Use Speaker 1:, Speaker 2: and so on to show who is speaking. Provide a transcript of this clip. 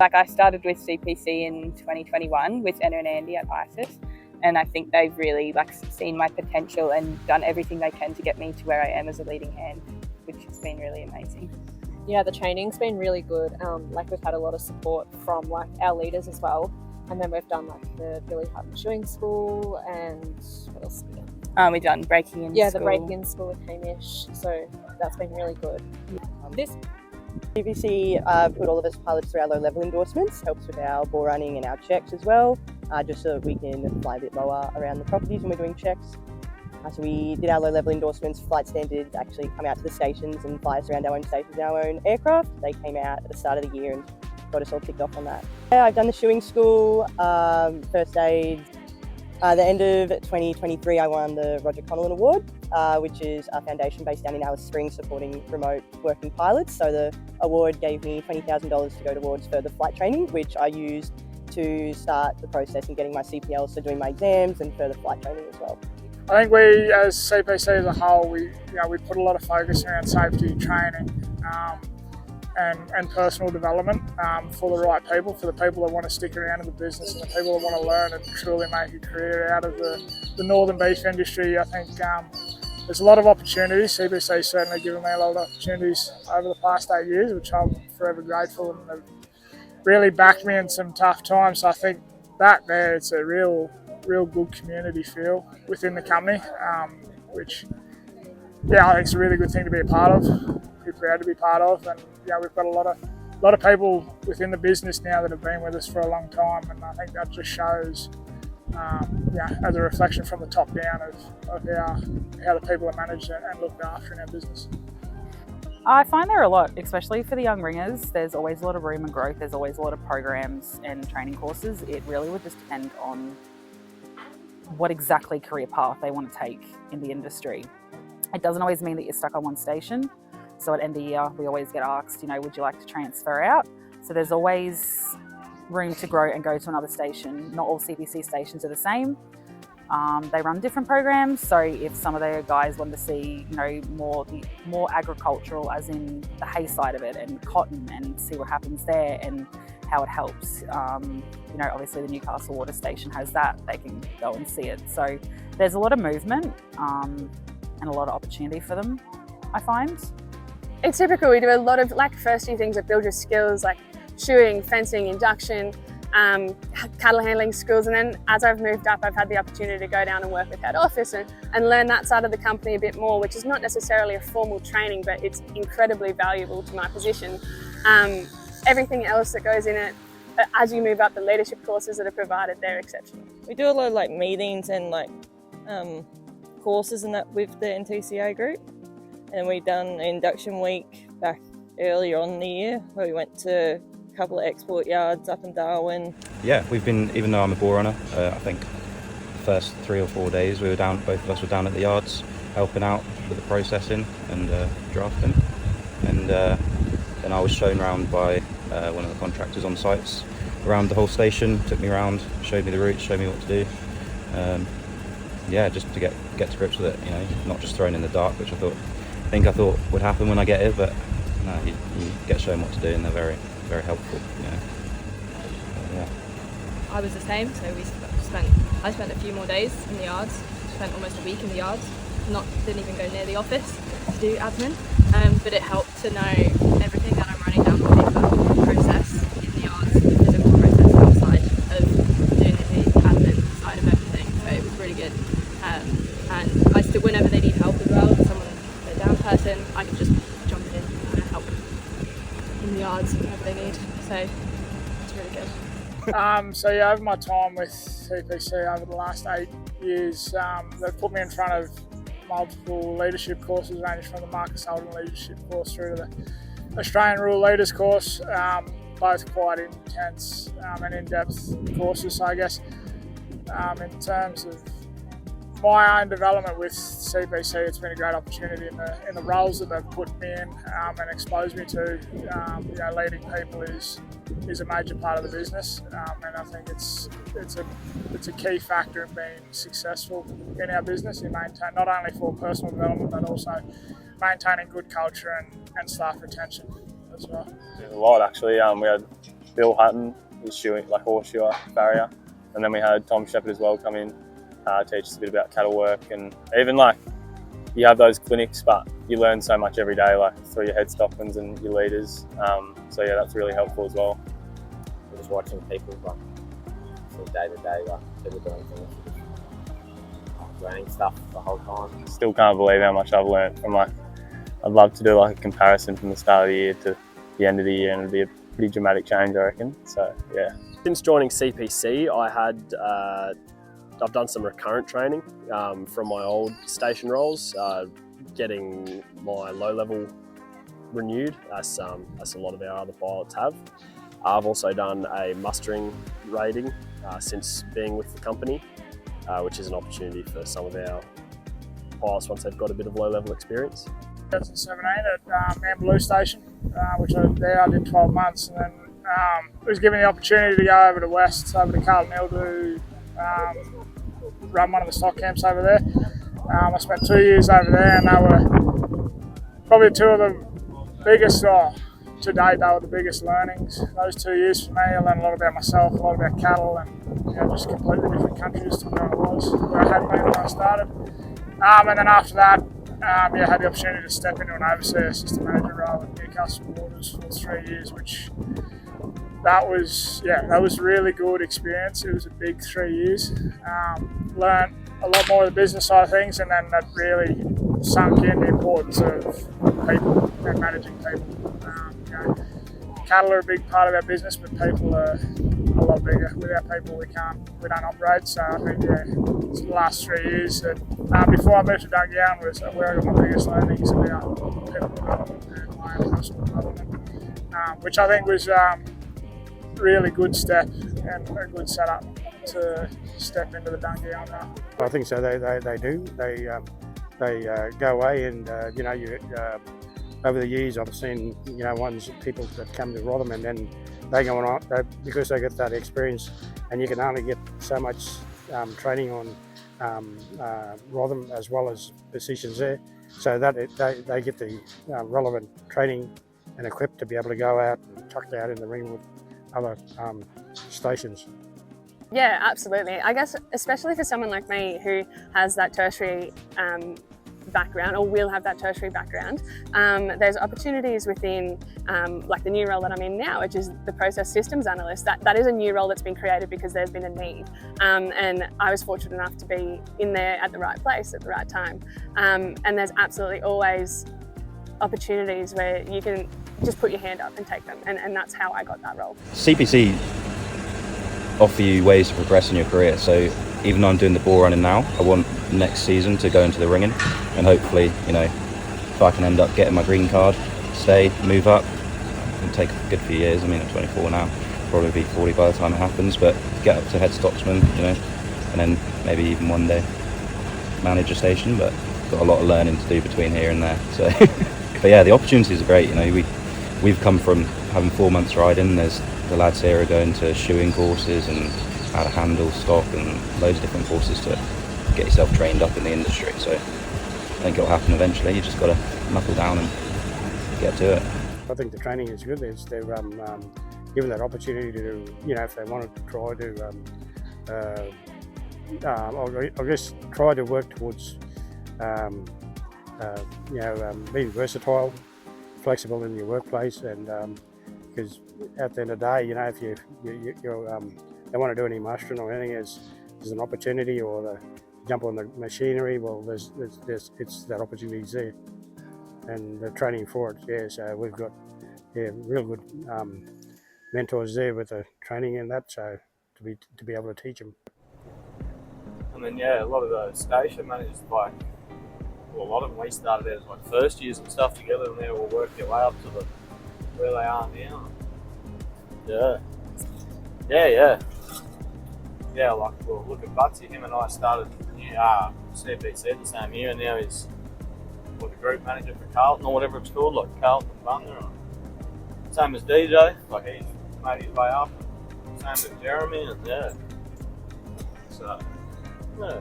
Speaker 1: Like I started with CPC in 2021 with Enna and Andy at ISIS, and I think they've really seen my potential and done everything they can to get me to where I am as a leading hand, which has been really amazing.
Speaker 2: Yeah, the training's been really good. We've had a lot of support from our leaders as well, and then we've done the Billy Hutton Shoeing School, and what else have we done?
Speaker 1: We've done breaking in
Speaker 2: school.
Speaker 1: the
Speaker 2: breaking in school with Hamish, so that's been really good. This
Speaker 3: CPC put all of us pilots through our low-level endorsements, helps with our ball running and our checks as well, just so that we can fly a bit lower around the properties when we're doing checks. So we did our low-level endorsements. Flight Standard actually come out to the stations and fly us around our own stations in our own aircraft. They came out at the start of the year and got us all ticked off on that. Yeah, I've done the shoeing school, first aid. The end of 2023, I won the Roger Connellan Award, which is a foundation based down in Alice Springs supporting remote working pilots. So the award gave me $20,000 to go towards further flight training, which I used to start the process in getting my CPL, so doing my exams and further flight training as well.
Speaker 4: I think we, as CPC as a whole, we put a lot of focus around safety training and personal development for the right people, for the people that want to stick around in the business and the people that want to learn and truly make a career out of the northern beef industry. I think there's a lot of opportunities. CPC certainly given me a lot of opportunities over the past 8 years, which I'm forever grateful, and they've really backed me in some tough times. So I think that there, it's a real good community feel within the company, which I think it's a really good thing to be a part of. We're proud to be part of, and we've got a lot of people within the business now that have been with us for a long time, and I think that just shows, as a reflection from the top down of how the people are managed and looked after in our business.
Speaker 5: I find there are a lot, especially for the young ringers. There's always a lot of room and growth. There's always a lot of programs and training courses. It really would just depend on what exactly career path they want to take in the industry. It doesn't always mean that you're stuck on one station. So at end of year, we always get asked, would you like to transfer out? So there's always room to grow and go to another station. Not all CPC stations are the same. They run different programs. So if some of the guys want to see, more agricultural, as in the hay side of it and cotton, and see what happens there and how it helps. Obviously the Newcastle Water Station has that. They can go and see it. So there's a lot of movement and a lot of opportunity for them, I find.
Speaker 6: It's super cool. We do a lot of first year things that build your skills, like shoeing, fencing, induction, cattle handling skills, and then as I've moved up, I've had the opportunity to go down and work with head office and learn that side of the company a bit more, which is not necessarily a formal training, but it's incredibly valuable to my position. Everything else that goes in it, as you move up, the leadership courses that are provided, they're exceptional.
Speaker 7: We do a lot of meetings and courses and that with the NTCA group. And we've done an induction week back earlier on in the year where we went to a couple of export yards up in Darwin.
Speaker 8: Yeah, we've been, even though I'm a ball runner, I think the first 3 or 4 days both of us were down at the yards helping out with the processing and drafting. And then I was shown around by one of the contractors on sites around the whole station, took me around, showed me the routes, showed me what to do. Just to get to grips with it, not just thrown in the dark, which I thought would happen when I get here, but no, you get shown what to do, and they're very, very helpful.
Speaker 9: I was the same, so I spent a few more days in the yards, spent almost a week in the yards, didn't even go near the office to do admin, but it helped to know everything that I'm running down the paper process in the yards, the physical process outside of doing the admin side of everything, so it was really good. And I still, whenever they need help as well, a down person, I can just jump in and help in the yards whenever they need, so it's really good.
Speaker 4: Over my time with CPC over the last 8 years, they've put me in front of multiple leadership courses, ranging from the Marcus Holden leadership course through to the Australian Rural Leaders course, both quite intense and in-depth courses. So I guess in terms of my own development with CPC, it's been a great opportunity in the roles that they've put me in and exposed me to. Leading people is a major part of the business, and I think it's a key factor in being successful in our business, in maintain not only for personal development but also maintaining good culture and staff retention as well.
Speaker 10: A lot actually. We had Bill Hutton is shoeing, like horseshoer, farrier. And then we had Tom Shepherd as well come in, teach us a bit about cattle work. And even like, you have those clinics, but you learn so much every day, like through your head stockmans and your leaders. So yeah, that's really helpful as well.
Speaker 11: Just watching people like from day to day, like people doing things, learning stuff the whole time.
Speaker 10: Still can't believe how much I've learned from like, I'd love to do like a comparison from the start of the year to the end of the year, and it'd be a pretty dramatic change, I reckon. So yeah.
Speaker 12: Since joining CPC, I've done some recurrent training from my old station roles, getting my low level renewed, as a lot of our other pilots have. I've also done a mustering rating since being with the company, which is an opportunity for some of our pilots once they've got a bit of low level experience.
Speaker 4: 2017 at Mambaloo Station, which I did 12 months, and then was given the opportunity to go over to West, over to Carlton Hill to run one of the stock camps over there. I spent 2 years over there, and they were probably two of the biggest, to date, they were the biggest learnings. Those 2 years for me, I learned a lot about myself, a lot about cattle, and just completely different countries to where I was, where I had been when I started. And then after that, I had the opportunity to step into an overseas assistant manager role at Newcastle Waters for 3 years, which that was a really good experience. It was a big 3 years. Learned a lot more of the business side of things, and then that really sunk in the importance of people and managing people. Cattle are a big part of our business, but people are a lot bigger. Without people, we don't operate. So I think it's the last 3 years that before I moved to Dungowan was where I got my biggest learnings about people development and my own personal development, which I think was really good step and a good setup to step into the Dungowan role.
Speaker 13: I think so. They do. They go away, and over the years I've seen people that come to Rotherham, and then they go on because they get that experience, and you can only get so much training on Rotherham as well as positions there, so that they get the relevant training and equipped to be able to go out and chuck out in the ring with other stations.
Speaker 6: Yeah, absolutely. I guess especially for someone like me who has that tertiary background, or will have that tertiary background, there's opportunities within like the new role that I'm in now, which is the process systems analyst. That is a new role that's been created because there's been a need, and I was fortunate enough to be in there at the right place at the right time, and there's absolutely always opportunities where you can just put your hand up and take them, and that's how I got that role.
Speaker 8: CPC offer you ways to progress in your career, so even though I'm doing the ball running now, I want next season to go into the ringing, and hopefully, if I can end up getting my green card, stay, move up, it'll take a good few years. I mean, I'm 24 now, probably be 40 by the time it happens, but get up to head stocksman, and then maybe even one day manage a station, but got a lot of learning to do between here and there. So, but yeah, the opportunities are great. We've come from having 4 months riding. There's the lads here are going to shoeing courses and how to handle stock and loads of different courses to get yourself trained up in the industry. So I think it'll happen eventually. You just got to knuckle down and get to it.
Speaker 13: I think the training is good. They're given that opportunity to, if they wanted to try to, I guess, try to work towards, being versatile, flexible in your workplace, and because at the end of the day, if they want to do any mustering or anything, there's an opportunity, or the jump on the machinery. Well, there's that opportunity's there, and the training for it. Yeah, so we've got real good mentors there with the training and that. So to be able to teach them.
Speaker 14: I mean, yeah, a lot of those station managers, a lot of them, we started out as first years and stuff together, and they all worked their way up to where they are now. Yeah, look at Butsy. Him and I started CPC the same year, and now he's the group manager for Carlton, or whatever it's called, like Carlton Butler. Same as DJ, he's made his way up. Same with Jeremy, and so yeah.